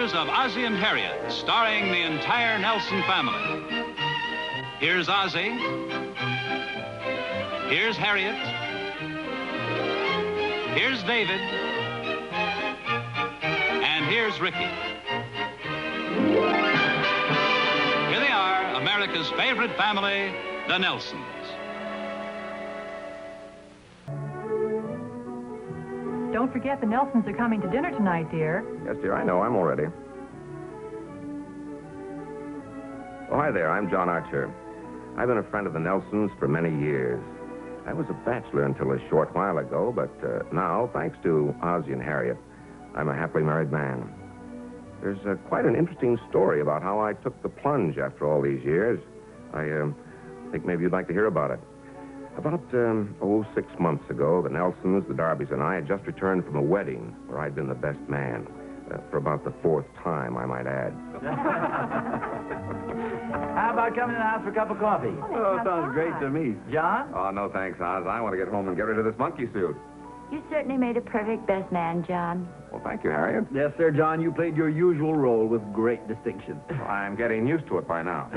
adventures of Ozzie and Harriet, starring the entire Nelson family. Here's Ozzie. Here's Harriet. Here's David. And here's Ricky. Here they are, America's favorite family, the Nelsons. Don't forget the Nelsons are coming to dinner tonight, dear. Yes, dear, I know. I'm all ready. Oh, hi there. I'm John Archer. I've been a friend of the Nelsons for many years. I was a bachelor until a short while ago, but now, thanks to Ozzie and Harriet, I'm a happily married man. There's quite an interesting story about how I took the plunge after all these years. I think maybe you'd like to hear about it. About, 6 months ago, the Nelsons, the Darbys, and I had just returned from a wedding where I'd been the best man. For about the 4th time, I might add. How about coming to the house for a cup of coffee? Oh, sounds great to me. John? Oh, no thanks, Oz. I want to get home and get rid of this monkey suit. You certainly made a perfect best man, John. Well, thank you, Harriet. Yes, sir, John, you played your usual role with great distinction. I'm getting used to it by now.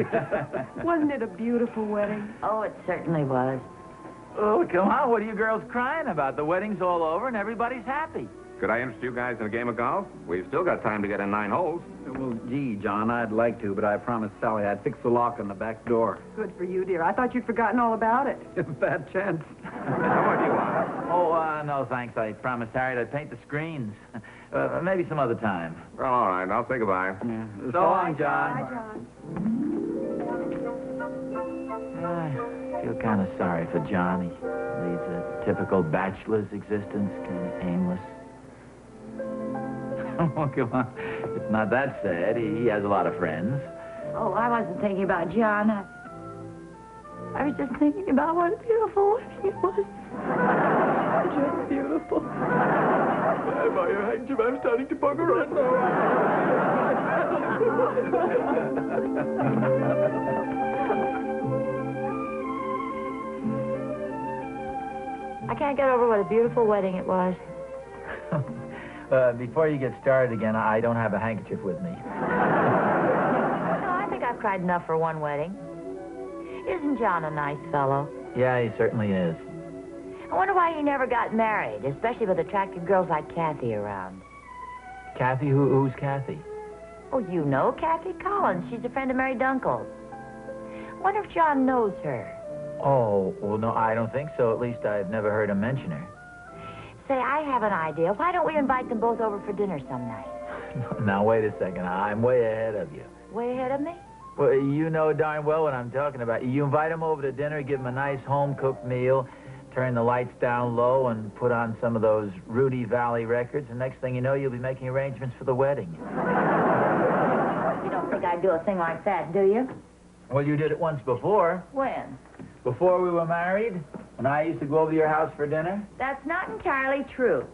Wasn't it a beautiful wedding? Oh, it certainly was. Oh, come on. What are you girls crying about? The wedding's all over and everybody's happy. Could I interest you guys in a game of golf? We've still got time to get in 9 holes. Well, gee, John, I'd like to, but I promised Sally I'd fix the lock on the back door. Good for you, dear. I thought you'd forgotten all about it. Bad chance. How much do you want? Oh, no, thanks. I promised Harriet I'd paint the screens. Maybe some other time. Well, all right. I'll say goodbye. Yeah. So long, John. Hi, John. I feel kind of sorry for John. He leads a typical bachelor's existence, kind of aimless. Oh, come on. It's not that sad. He has a lot of friends. Oh, I wasn't thinking about John. I was just thinking about what a beautiful wedding it was. Just beautiful. By your handkerchief, I'm starting to bug around I can't get over what a beautiful wedding it was. Before you get started again, I don't have a handkerchief with me. No, I think I've cried enough for one wedding. Isn't John a nice fellow? Yeah, he certainly is. I wonder why he never got married, especially with attractive girls like Kathy around. Kathy? Who's Kathy? Oh, you know Kathy Collins. She's a friend of Mary Dunkel's. I wonder if John knows her. Oh, well, no, I don't think so. At least I've never heard him mention her. Say, I have an idea. Why don't we invite them both over for dinner some night? Now, wait a second. I'm way ahead of you. Way ahead of me? Well, you know darn well what I'm talking about. You invite them over to dinner, give them a nice home-cooked meal, turn the lights down low, and put on some of those Rudy Valley records, and next thing you know, you'll be making arrangements for the wedding. You don't think I'd do a thing like that, do you? Well, you did it once before. When? Before we were married, when I used to go over to your house for dinner. That's not entirely true.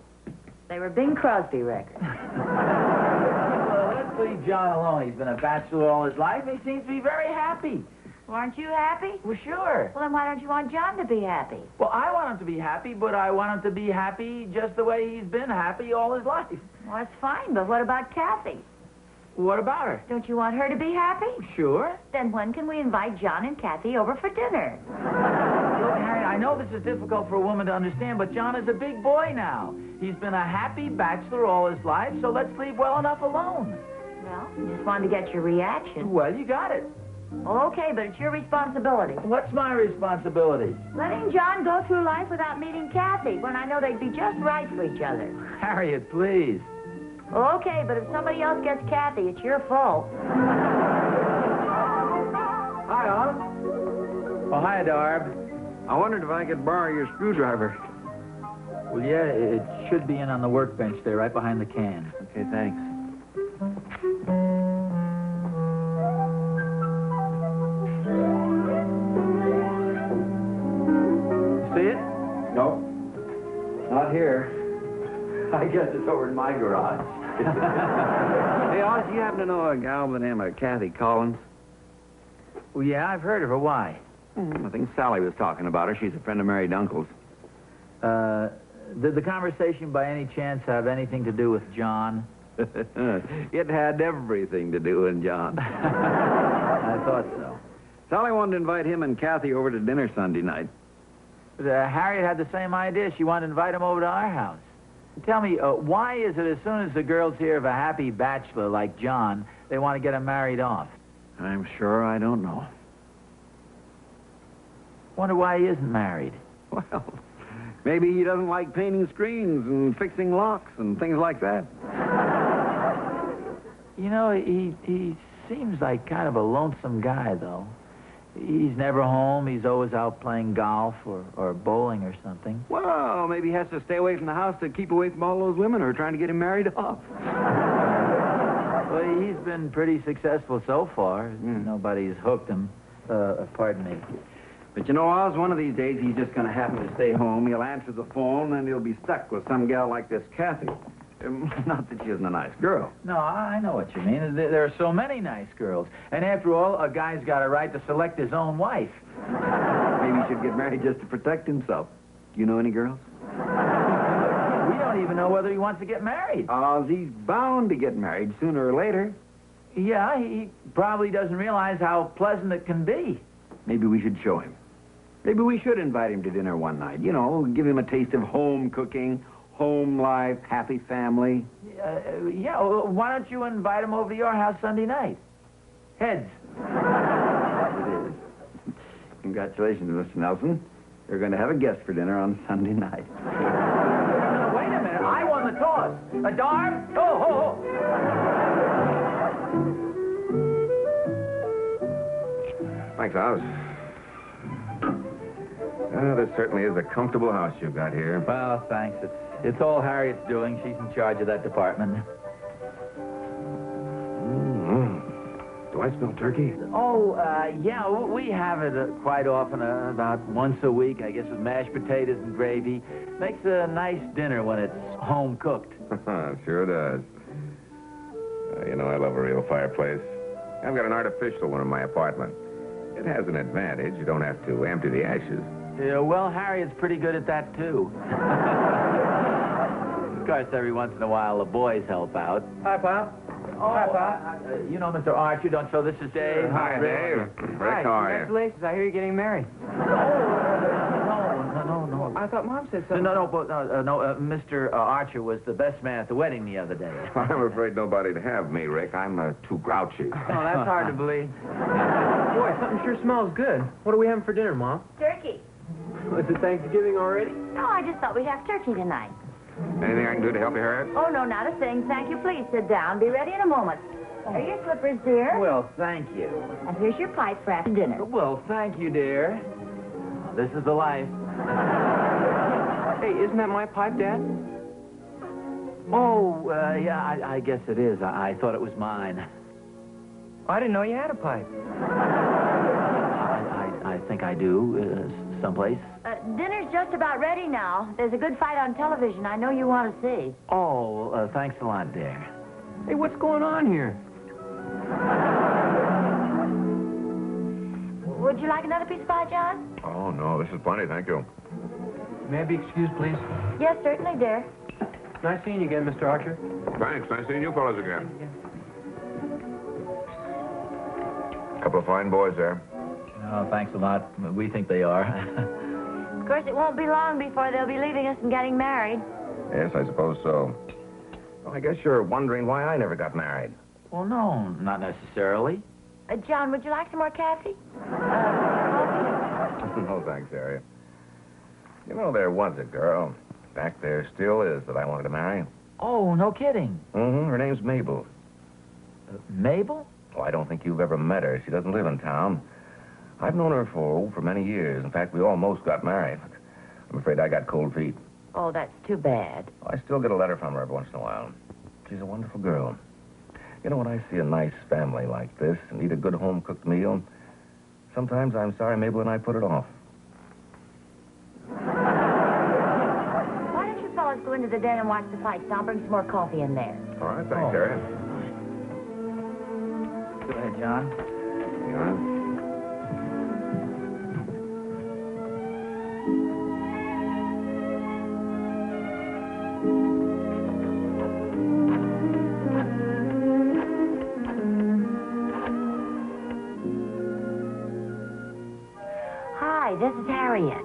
They were Bing Crosby records. Well, let's leave John alone. He's been a bachelor all his life, and he seems to be very happy. Well, aren't you happy? Well, sure. Well, then why don't you want John to be happy? Well, I want him to be happy, but I want him to be happy just the way he's been happy all his life. Well, that's fine, but what about Kathy? What about her? Don't you want her to be happy? Sure. Then when can we invite John and Kathy over for dinner? Look, Harriet, I know this is difficult for a woman to understand, but John is a big boy now. He's been a happy bachelor all his life, so let's leave well enough alone. Well, just wanted to get your reaction. Well, you got it. Well, okay, but it's your responsibility. What's my responsibility? Letting John go through life without meeting Kathy when I know they'd be just right for each other. Harriet, please. Well, okay, but if somebody else gets Kathy, it's your fault. Hi, Oz. Oh, hi, Darb. I wondered if I could borrow your screwdriver. Well, yeah, it should be in on the workbench there, right behind the can. Okay, thanks. See it? No, not here. I guess it's over in my garage. Hey, Oz, you happen to know a gal by the name of Kathy Collins? Well, yeah, I've heard of her. Why? I think Sally was talking about her. She's a friend of Mary Dunkel's. Did the conversation by any chance have anything to do with John? It had everything to do with John. I thought so. Sally wanted to invite him and Kathy over to dinner Sunday night. But, Harriet had the same idea. She wanted to invite him over to our house. Tell me, why is it as soon as the girls hear of a happy bachelor like John, they want to get him married off? I'm sure I don't know. Wonder why he isn't married. Well, maybe he doesn't like painting screens and fixing locks and things like that. You know, he seems like kind of a lonesome guy, though. He's never home. He's always out playing golf or bowling or something. Well, maybe he has to stay away from the house to keep away from all those women who are trying to get him married off. Well, he's been pretty successful so far. Nobody's hooked him. Pardon me. But you know, Oz, one of these days he's just going to happen to stay home. He'll answer the phone, and he'll be stuck with some gal like this Kathy. Not that she isn't a nice girl. No, I know what you mean. There are so many nice girls. And after all, a guy's got a right to select his own wife. Maybe he should get married just to protect himself. Do you know any girls? We don't even know whether he wants to get married. Oz, he's bound to get married sooner or later. Yeah, he probably doesn't realize how pleasant it can be. Maybe we should show him. Maybe we should invite him to dinner one night. You know, give him a taste of home cooking, home life, happy family. Yeah, well, why don't you invite him over to your house Sunday night? Heads. It is. Congratulations, Mr. Nelson. You're going to have a guest for dinner on Sunday night. No, wait a minute. I won the toss. A darn? Oh, ho, ho. Thanks, Oz. This certainly is a comfortable house you've got here. Well, thanks. It's all Harriet's doing. She's in charge of that department. Do I smell turkey? Oh, yeah, we have it quite often, about once a week, I guess, with mashed potatoes and gravy. Makes a nice dinner when it's home cooked. Sure does. You know, I love a real fireplace. I've got an artificial one in my apartment. It has an advantage. You don't have to empty the ashes. Yeah, well, Harriet's pretty good at that, too. Of course, every once in a while, the boys help out. Hi, Pop. Oh, hi, Pop. You know Mr. Archer, don't you? This is Dave. Hi, Dave. Rick, how are you? Congratulations. I hear you're getting married. No. I thought Mom said something. No, Mr. Archer was the best man at the wedding the other day. I'm afraid nobody'd have me, Rick. I'm too grouchy. Oh, that's hard to believe. Boy, something sure smells good. What are we having for dinner, Mom? Turkey. Is it Thanksgiving already? No, I just thought we'd have turkey tonight. Anything I can do to help you, Harriet? Oh, no, not a thing. Thank you. Please sit down. Be ready in a moment. Here are your slippers, dear. Well, thank you. And here's your pipe for after dinner. Well, thank you, dear. This is the life. Hey, isn't that my pipe, Dad? Oh, yeah, I guess it is. I thought it was mine. I didn't know you had a pipe. I think I do, someplace. Dinner's just about ready now. There's a good fight on television I know you want to see. Oh, thanks a lot, dear. Hey, what's going on here? Would you like another piece of pie, John? Oh, no, this is plenty, thank you. May I be excused, please? Yes, certainly, dear. Nice seeing you again, Mr. Archer. Thanks. Nice seeing you fellas again. Couple of fine boys there. Oh, thanks a lot. We think they are. Of course, it won't be long before they'll be leaving us and getting married. Yes, I suppose so. Well, I guess you're wondering why I never got married. Well, no, not necessarily. John, would you like some more coffee? Coffee? No, thanks, Harriet. You know, there was a girl, in fact, there still is, that I wanted to marry. Oh, no kidding. Mm-hmm. Her name's Mabel. Mabel? Oh, I don't think you've ever met her. She doesn't live in town. I've known her for many years. In fact, we almost got married. I'm afraid I got cold feet. Oh, that's too bad. I still get a letter from her every once in a while. She's a wonderful girl. You know, when I see a nice family like this and eat a good home-cooked meal, sometimes I'm sorry Mabel and I put it off. Why don't you fellas go into the den and watch the fights? I'll bring some more coffee in there. All right, thanks, Harriet. Go ahead, John. Yeah. this is Harriet.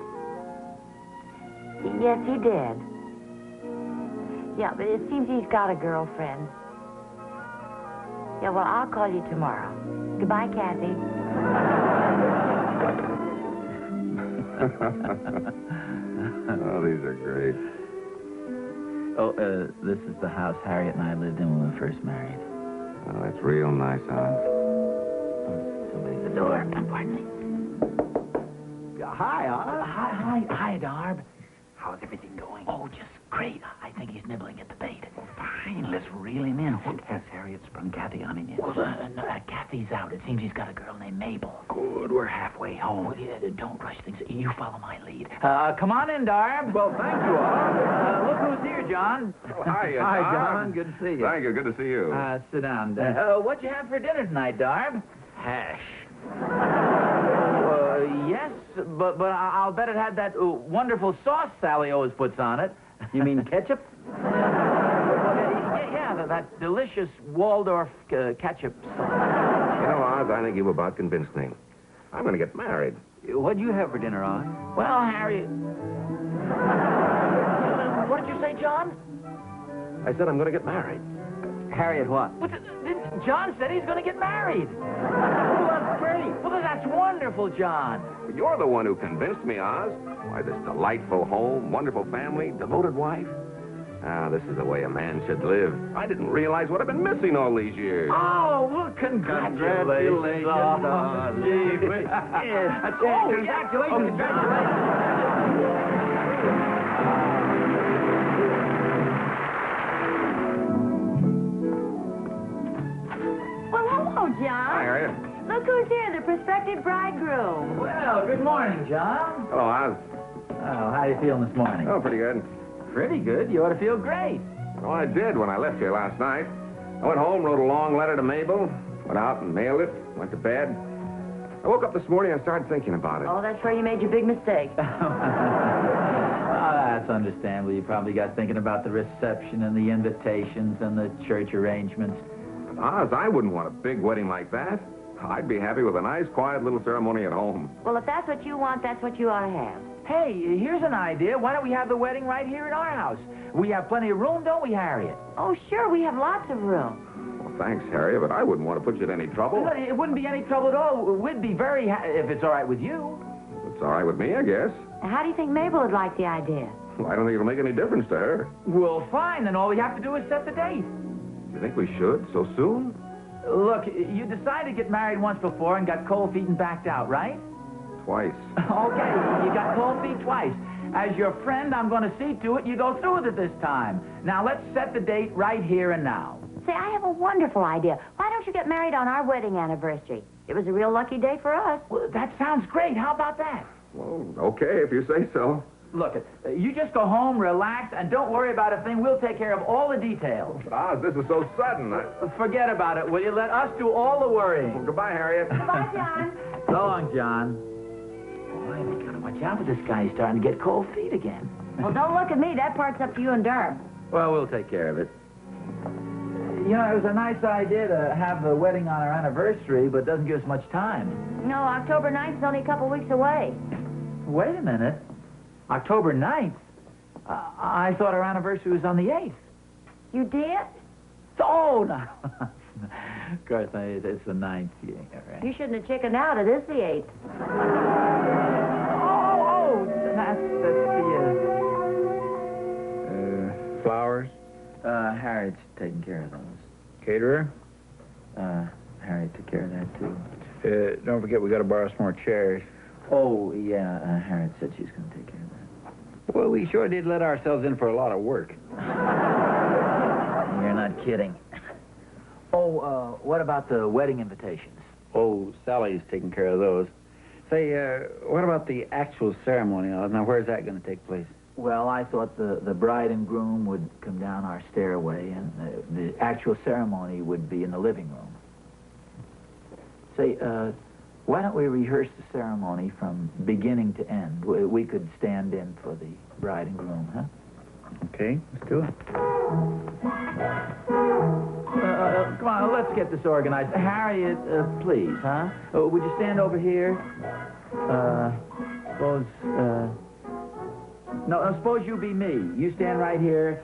Yes, he did. Yeah, but it seems he's got a girlfriend. Yeah, well, I'll call you tomorrow. Goodbye, Kathy. Oh, these are great. Oh, this is the house Harriet and I lived in when we were first married. Oh, that's real nice, Oz. Somebody's at the door. Pardon me. Hi, Oz. Hi, Darb. How's everything going? Oh, just great. I think he's nibbling at the bait. Fine, let's reel him in. Has Harriet sprung Kathy on him yet? Well, Kathy's out. It seems he's got a girl named Mabel. Good, we're halfway home. Oh, yeah, don't rush things. You follow my lead. Come on in, Darb. Well, thank you, Oz. Look who's here, John. Oh, hi, Hi, Darb. John. Good to see you. Thank you. Good to see you. Sit down. What'd you have for dinner tonight, Darb? Hash. Yes, but I'll bet it had that wonderful sauce Sally always puts on it. You mean ketchup? Yeah, that delicious Waldorf ketchup sauce. You know, Oz, I think you've about convinced me. I'm going to get married. What'd you have for dinner, Oz? Well, Harriet... What did you say, John? I said I'm going to get married. Harriet what? But John said he's going to get married. Oh, that's great. Well, that's wonderful, John. You're the one who convinced me, Oz. Why, this delightful home, wonderful family, devoted wife. Ah, this is the way a man should live. I didn't realize what I've been missing all these years. Oh, well, congratulations. Oz. Gee, congratulations. Well, hello, John. Hi, Harriet. Look who's here, the prospective bridegroom. Well, good morning, John. Hello, Oz. Oh, how you feeling this morning? Oh, pretty good. Pretty good. You ought to feel great. Well, I did when I left here last night. I went home, wrote a long letter to Mabel, went out and mailed it, went to bed. I woke up this morning and started thinking about it. Oh, that's where you made your big mistake. Oh, that's understandable. You probably got thinking about the reception and the invitations and the church arrangements. Oz, I wouldn't want a big wedding like that. I'd be happy with a nice, quiet little ceremony at home. Well, if that's what you want, that's what you ought to have. Hey, here's an idea. Why don't we have the wedding right here in our house? We have plenty of room, don't we, Harriet? Oh, sure, we have lots of room. Well, thanks, Harriet, but I wouldn't want to put you in any trouble. No, it wouldn't be any trouble at all. We'd be very if it's all right with you. It's all right with me, I guess. Now, how do you think Mabel would like the idea? Well, I don't think it'll make any difference to her. Well, fine. Then all we have to do is set the date. You think we should so soon? Look, you decided to get married once before and got cold feet and backed out, right? Twice. Okay, you got cold feet twice. As your friend, I'm going to see to it you go through with it this time. Now, let's set the date right here and now. Say, I have a wonderful idea. Why don't you get married on our wedding anniversary? It was a real lucky day for us. Well, that sounds great. How about that? Well, okay, if you say so. Look, you just go home, relax, and don't worry about a thing. We'll take care of all the details. But, Oz, this is so sudden. Forget about it, will you? Let us do all the worrying. Well, goodbye, Harriet. Bye, John. So long, John. Boy, we gotta watch out with this guy. He's starting to get cold feet again. Well, don't look at me. That part's up to you and Darb. Well, we'll take care of it. You know, it was a nice idea to have the wedding on our anniversary, but it doesn't give us much time. No, October 9th is only a couple weeks away. Wait a minute. October 9th? I thought our anniversary was on the 8th. You did? Oh, no. Of course, it's the 9th. Yeah, right. You shouldn't have chickened out. It is the 8th. Oh, that's the... Flowers? Harriet's taking care of those. Caterer? Harriet took care of that, too. Don't forget we got to borrow some more chairs. Oh, yeah, Harriet said she's going to take care of that. Well, we sure did let ourselves in for a lot of work. You're not kidding. Oh, what about the wedding invitations? Oh, Sally's taking care of those. Say, what about the actual ceremony? Now, where's that going to take place? Well, I thought the bride and groom would come down our stairway, and the actual ceremony would be in the living room. Say, why don't we rehearse the ceremony from beginning to end? We could stand in for the bride and groom, huh? Okay, let's do it. Come on, let's get this organized. Harriet, please, huh? Would you stand over here? suppose, No, suppose you be me. You stand right here.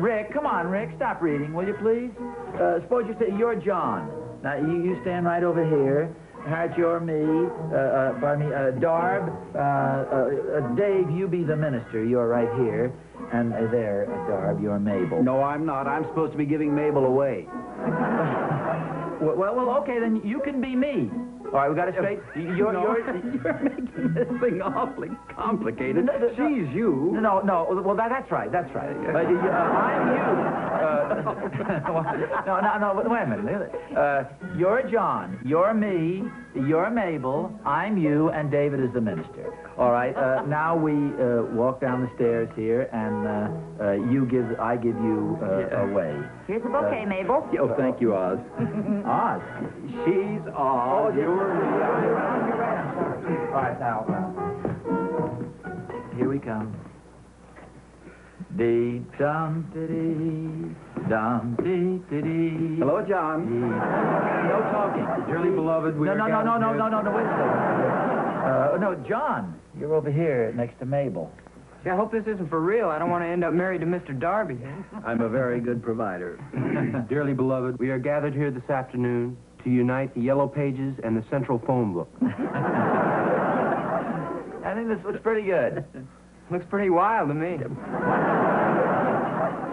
Rick, come on, Rick, stop reading, will you please? Suppose you're John. Now, you stand right over here. Harriet, you're me. Darb. Dave, you be the minister. You're right here. And there, Darb, you're Mabel. No, I'm not. I'm supposed to be giving Mabel away. Well, okay, then you can be me. All right, we got it straight. You're making this thing awfully complicated. She's you. No. Well, that's right. I'm you. No. Wait a minute. You're John. You're me. You're Mabel. I'm you, and David is the minister. All right. Now we walk down the stairs here, and I give you away. Here's the bouquet, Mabel. Oh, thank you, Oz. Oz. She's Oz. You're right. I'm sorry. All right, now. Here we come. Dee dum dee dum dee dee. Hello, John. No talking. Dearly beloved, we No, are wait a second. No, John, you're over here next to Mabel. See, I hope this isn't for real. I don't want to end up married to Mr. Darby. I'm a very good provider. Dearly beloved, we are gathered here this afternoon to unite the Yellow Pages and the Central Phone Book. I think this looks pretty good. Looks pretty wild to me.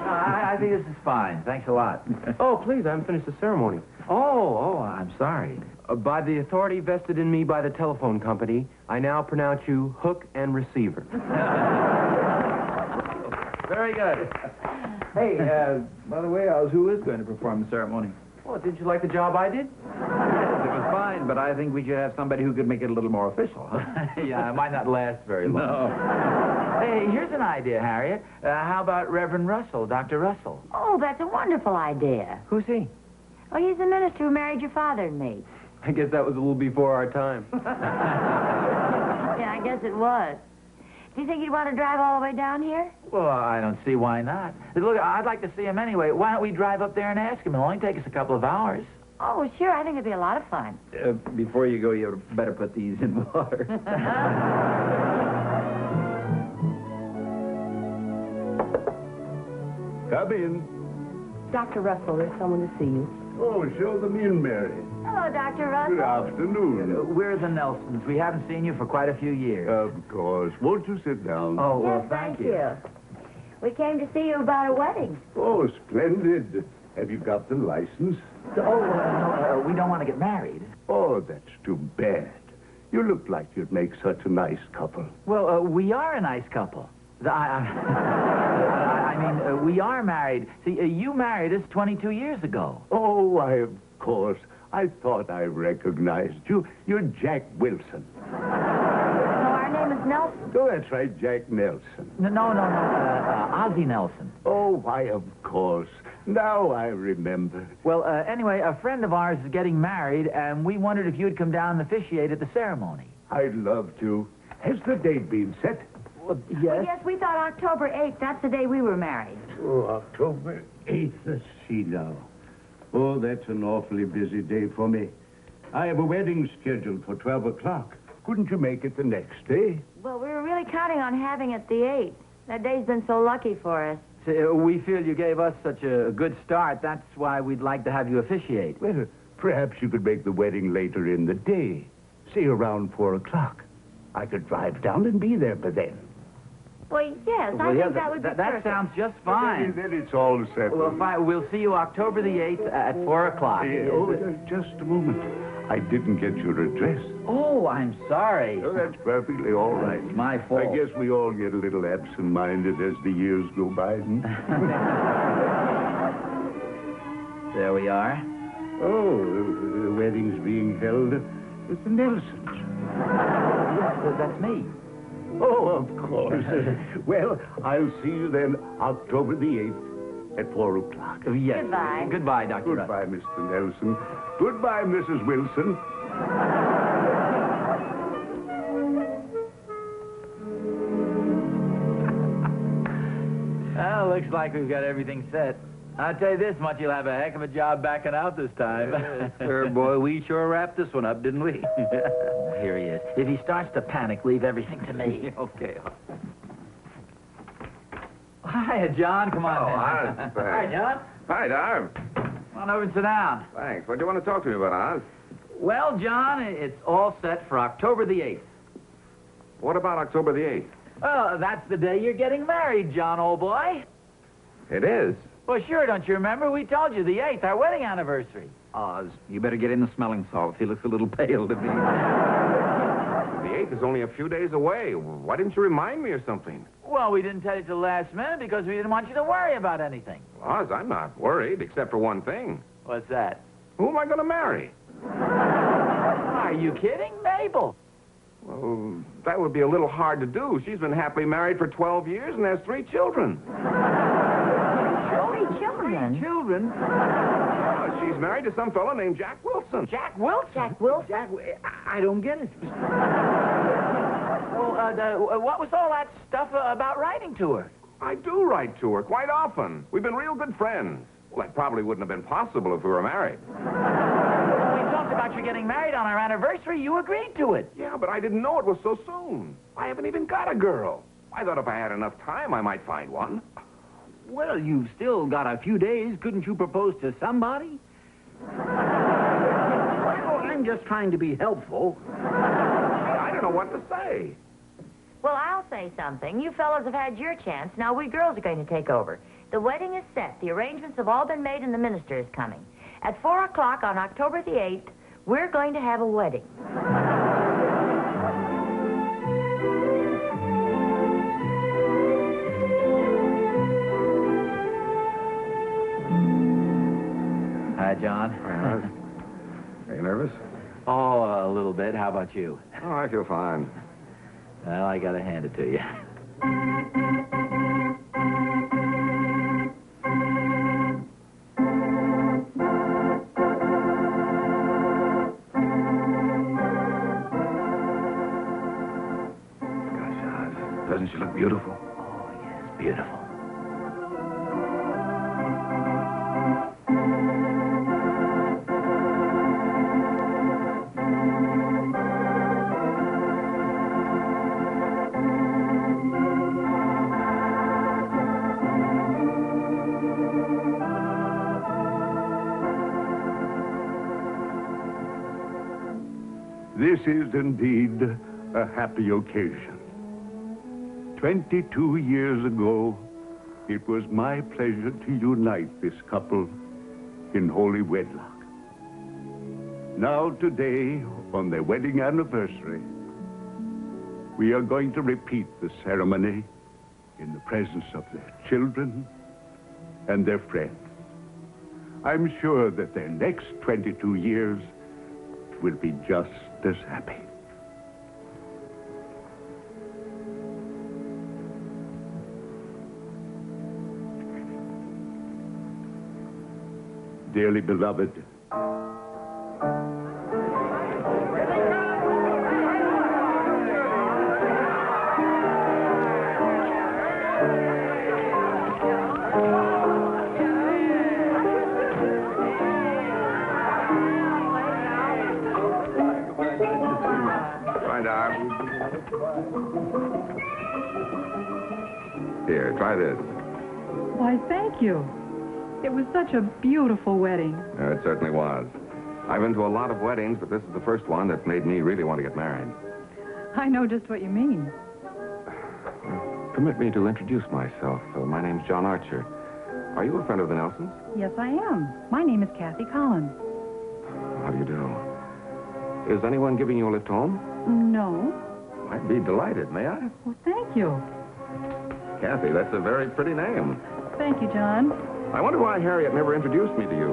I think this is fine. Thanks a lot. Oh, please, I haven't finished the ceremony. Oh, I'm sorry. By the authority vested in me by the telephone company, I now pronounce you hook and receiver. Very good. Hey, by the way, Oz, who is going to perform the ceremony? Well, did you like the job I did? Yes, it was fine, but I think we should have somebody who could make it a little more official. Huh? Yeah, it might not last very long. No. Hey, here's an idea, Harriet. How about Reverend Russell, Dr. Russell? Oh, that's a wonderful idea. Who's he? Oh, he's the minister who married your father and me. I guess that was a little before our time. Yeah, I guess it was. Do you think you'd want to drive all the way down here? Well, I don't see why not. Look, I'd like to see him anyway. Why don't we drive up there and ask him? It'll only take us a couple of hours. Oh, sure. I think it'd be a lot of fun. Before you go, you better put these in water. Come in. Dr. Russell, there's someone to see you. Oh, show them in, Mary. Hello, Dr. Russell. Good afternoon. We're the Nelsons. We haven't seen you for quite a few years. Of course. Won't you sit down? Oh, well, Yes, thank you. We came to see you about a wedding. Oh, splendid. Have you got the license? No, we don't want to get married. Oh, that's too bad. You look like you'd make such a nice couple. Well, we are a nice couple. I mean, we are married. See, you married us 22 years ago. Oh, why, of course. I thought I recognized you. You're Jack Wilson. No, our name is Nelson. Oh, that's right, Jack Nelson. No, Ozzie Nelson. Oh, why, of course. Now I remember. Well, anyway, a friend of ours is getting married, and we wondered if you'd come down and officiate at the ceremony. I'd love to. Has the date been set? Well, Well, yes. yes, we thought October 8th. That's the day we were married. Oh, October 8th. Let's see now. Oh, that's an awfully busy day for me. I have a wedding scheduled for 12 o'clock. Couldn't you make it the next day? Well, we were really counting on having it the 8th. That day's been so lucky for us. See, we feel you gave us such a good start. That's why we'd like to have you officiate. Well, perhaps you could make the wedding later in the day. Say around 4 o'clock. I could drive down and be there by then. Well, yes, I think that would be that perfect. sounds just fine. Then it's all settled. Well, fine. We'll see you October the 8th at 4 o'clock. Just a moment. I didn't get your address. Oh, I'm sorry. Oh, that's perfectly all right. It's my fault. I guess we all get a little absent-minded as the years go by. There we are. Oh, the wedding's being held with the Nelsons. Yes, that's me. Oh, of course. Well, I'll see you then October the 8th at 4 o'clock. Yes. Goodbye. Goodbye, Dr. Russell. Goodbye, Mr. Nelson. Goodbye, Mrs. Wilson. Well, looks like we've got everything set. I'll tell you this much, you'll have a heck of a job backing out this time. Sir, boy, we sure wrapped this one up, didn't we? Here he is. If he starts to panic, leave everything to me. Okay. Hiya, John. Come on. Oz. Hi, John. Hi, Darv. Come on over and sit down. Thanks. What do you want to talk to me about, Oz? Well, John, it's all set for October the 8th. What about October the 8th? Oh, that's the day you're getting married, John, old boy. It is. Well, sure, don't you remember? We told you, the 8th, our wedding anniversary. Oz, you better get in the smelling salts. He looks a little pale to me. The 8th is only a few days away. Why didn't you remind me or something? Well, we didn't tell you till the last minute because we didn't want you to worry about anything. Oz, I'm not worried, except for one thing. What's that? Who am I going to marry? Are you kidding? Mabel. Well, that would be a little hard to do. She's been happily married for 12 years and has 3 children. 3 children? Children? She's married to some fellow named Jack Wilson. Jack Wilson? Jack Wilson? I don't get it. Well, what was all that stuff about writing to her? I do write to her quite often. We've been real good friends. Well, that probably wouldn't have been possible if we were married. We talked about you getting married on our anniversary. You agreed to it. Yeah, but I didn't know it was so soon. I haven't even got a girl. I thought if I had enough time, I might find one. Well, you've still got a few days. Couldn't you propose to somebody? Well, I'm just trying to be helpful. I don't know what to say. Well, I'll say something. You fellows have had your chance. Now we girls are going to take over. The wedding is set. The arrangements have all been made, and the minister is coming. At 4 o'clock on October the 8th, we're going to have a wedding. Hi, John. Are you nervous? Oh, a little bit. How about you? Oh, I feel fine. Well, I gotta hand it to you. Doesn't she look beautiful? Oh, yes, beautiful. This is indeed a happy occasion. 22 years ago, it was my pleasure to unite this couple in holy wedlock. Now today, on their wedding anniversary, we are going to repeat the ceremony in the presence of their children and their friends. I'm sure that their next 22 years will be just as happy. Dearly beloved, Here, try this. Why, thank you. It was such a beautiful wedding. It certainly was. I've been to a lot of weddings, but this is the first one that made me really want to get married. I know just what you mean. Permit me to introduce myself. My name's John Archer. Are you a friend of the Nelsons? Yes, I am. My name is Kathy Collins. How do you do? Is anyone giving you a lift home? No. I'd be delighted, may I? Well, thank you. Kathy, that's a very pretty name. Thank you, John. I wonder why Harriet never introduced me to you.